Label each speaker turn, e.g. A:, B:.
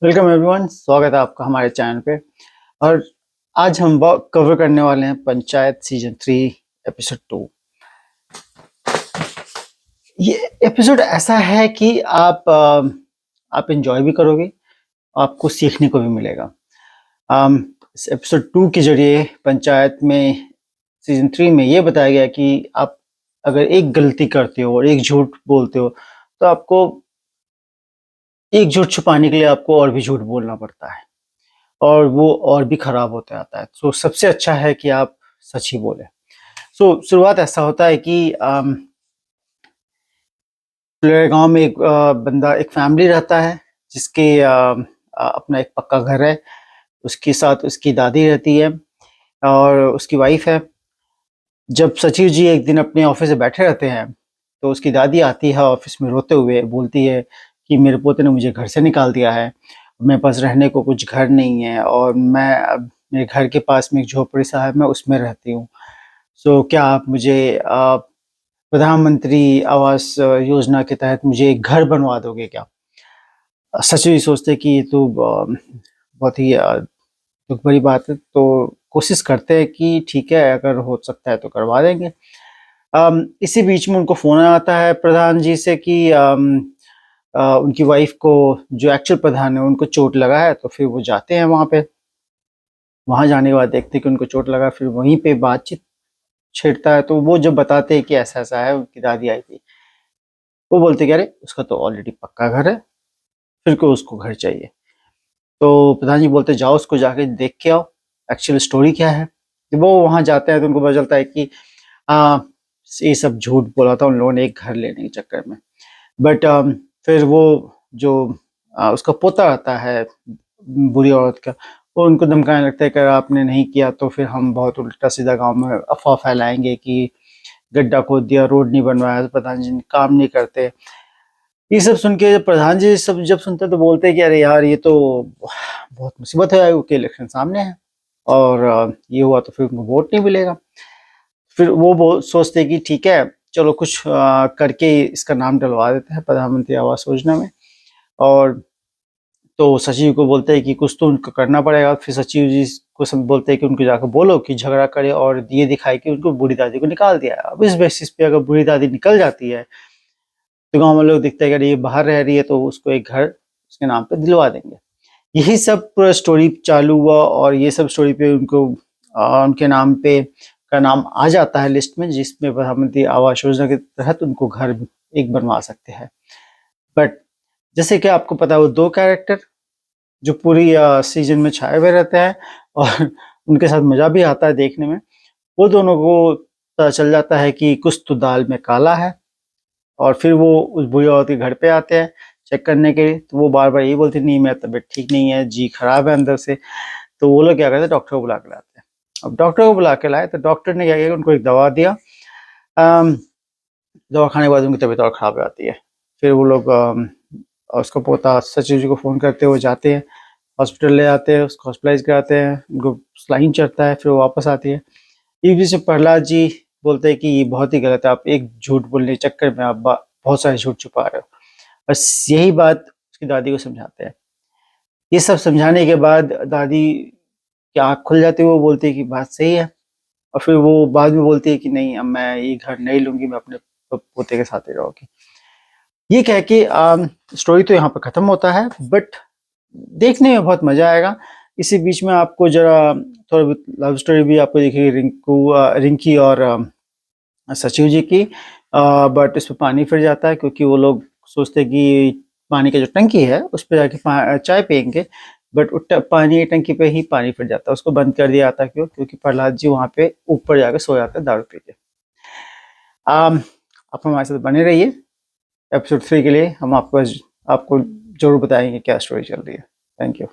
A: Welcome everyone, स्वागत है आपका हमारे चैनल पे। और आज हम कवर करने वाले हैं पंचायत सीजन 3 एपिसोड 2। ये एपिसोड ऐसा है कि आप एंजॉय भी करोगे, आपको सीखने को भी मिलेगा। इस एपिसोड 2 के जरिए पंचायत में सीजन 3 में ये बताया गया कि आप अगर एक गलती करते हो और एक झूठ बोलते हो तो आपको एक झूठ छुपाने के लिए आपको और भी झूठ बोलना पड़ता है और वो और भी खराब होता जाता है। सो सबसे अच्छा है कि आप सच ही बोलें। सो शुरुआत ऐसा होता है कि गांव में एक बंदा, एक फैमिली रहता है जिसके अपना एक पक्का घर है। उसके साथ उसकी दादी रहती है और उसकी वाइफ है। जब सचिव जी एक दिन अपने ऑफिस में बैठे रहते हैं तो उसकी दादी आती है ऑफिस में रोते हुए, बोलती है कि मेरे पोते ने मुझे घर से निकाल दिया है, मेरे पास रहने को कुछ घर नहीं है और मैं अब मेरे घर के पास में एक झोपड़ी सा है, मैं उसमें रहती हूँ। सो क्या आप मुझे प्रधानमंत्री आवास योजना के तहत मुझे एक घर बनवा दोगे क्या? सचिव जी सोचते कि ये तो बहुत ही दुख भरी बात है, तो कोशिश करते हैं कि ठीक है, अगर हो सकता है तो करवा देंगे। इसी बीच में उनको फ़ोन आता है प्रधान जी से कि उनकी वाइफ को, जो एक्चुअल प्रधान है, उनको चोट लगा है। तो फिर वो जाते हैं वहाँ पे। वहाँ जाने के बाद देखते हैं कि उनको चोट लगा, फिर वहीं पे बातचीत छिड़ता है। तो वो जब बताते हैं कि ऐसा-ऐसा है, उनकी दादी आई थी, वो बोलते कि अरे! उसका तो ऑलरेडी पक्का घर है, फिर क्यों उसको घर चाहिए? तो प्रधान जी बोलते जाओ उसको जाके देख के आओ, एक्चुअल स्टोरी क्या है? जब वो वहाँ जाते हैं तो उनको पता चलता है कि अ, ये सब झूठ बोला था उन लोगों ने एक घर लेने के चक्कर में। बट फिर वो जो उसका पोता आता है, बुरी औरत का, वो उनको धमकाने लगता है कि अगर आपने नहीं किया तो फिर हम बहुत उल्टा-सीधा गाँव में अफ़वाह फैलाएँगे कि गड्ढा खोद दिया, रोड नहीं बनवाया, तो प्रधान जी काम नहीं करते। ये सब सुन के प्रधान जी सब जब सुनते हैं तो बोलते हैं कि अरे यार, ये तो बहुत मुसीबत है क्योंकि इलेक्शन सामने है और ये हुआ तो फिर उनको वोट नहीं मिलेगा। फिर वो सोचते हैं कि ठीक है, चलो कुछ करके इसका नाम डलवा देते हैं प्रधानमंत्री आवास योजना में। और तो सचिव को बोलते हैं कि कुछ तो उनको करना पड़ेगा। फिर सचिव जी को सब बोलते हैं कि उनको जाकर बोलो कि झगड़ा करे और ये दिखाए कि उनको बूढ़ी दादी को निकाल दिया है। अब इस बेसिस पे अगर बूढ़ी दादी निकल जाती है तो गाँव में लोग देखते हैं कि अरे ये बाहर रह रही है तो उसको एक घर उसके नाम पे दिलवा देंगे। यही सब पूरा स्टोरी चालू हुआ और ये सब स्टोरी पे उनको उनके नाम पे का नाम आ जाता है लिस्ट में, जिसमें प्रधानमंत्री आवास योजना के तहत उनको घर एक बनवा सकते हैं। बट जैसे कि आपको पता है, वो 2 कैरेक्टर जो पूरी सीज़न में छाए हुए रहते हैं और उनके साथ मज़ा भी आता है देखने में। वो दोनों को पता चल जाता है कि कुछ तो दाल में काला है और फिर वो उस बुढ़ी औरत के घर पे आते हैं चेक करने के लिए। तो वो बार-बार यही बोलती नहीं, मेरा तबीयत ठीक नहीं है, जी खराब है अंदर से। तो वो लोग क्या करते हैं, डॉक्टर को बुला के लाते हैं। अब डॉक्टर को बुला के लाए तो डॉक्टर ने क्या किया, उनको एक दवा दिया। अम, दवा खाने के बाद उनकी तबीयत और खराब हो जाती है। फिर वो लोग उसका पोता सचिव जी को फ़ोन करते हुए जाते हैं, हॉस्पिटल ले आते हैं, उसको हॉस्पिटलाइज़ कराते हैं, उनको सलाइन चढ़ता है, फिर वो वापस आती है। इस बीच में प्रहलाद जी बोलते हैं कि ये बहुत ही गलत है, आप एक झूठ बोलने के चक्कर में आप बहुत सारे झूठ छुपा रहे हो। बस यही बात उसकी दादी को समझाते हैं। ये सब समझाने के बाद दादी की आँख खुल जाती है, वो बोलती है कि बात सही है। और फिर वो बाद में बोलती है कि नहीं, अब मैं ये घर नहीं लूँगी, मैं अपने पोते के साथ ही रहूँगी। ये कह के स्टोरी तो यहाँ पे खत्म होता है, बट देखने में बहुत मज़ा आएगा। इसी बीच में आपको ज़रा थोड़ा बहुत लव स्टोरी भी आपको दिखेगी, रिंकी और सचिव जी की। बट इसमें पानी फिर जाता है क्योंकि वो लोग सोचते हैं कि पानी का जो टंकी है उस पे जाके चाय पिएँगे, बट पानी की टंकी पे ही पानी फिर जाता है। उसको बंद कर दिया जाता है, क्यों? क्योंकि प्रहलाद जी वहाँ पे ऊपर जाके सो जाते हैं दारू पी के। अम, आप हमारे साथ बने रहिए। एपिसोड 3 के लिए हम आपको ज़रूर बताएँगे क्या स्टोरी चल रही है। Thank you.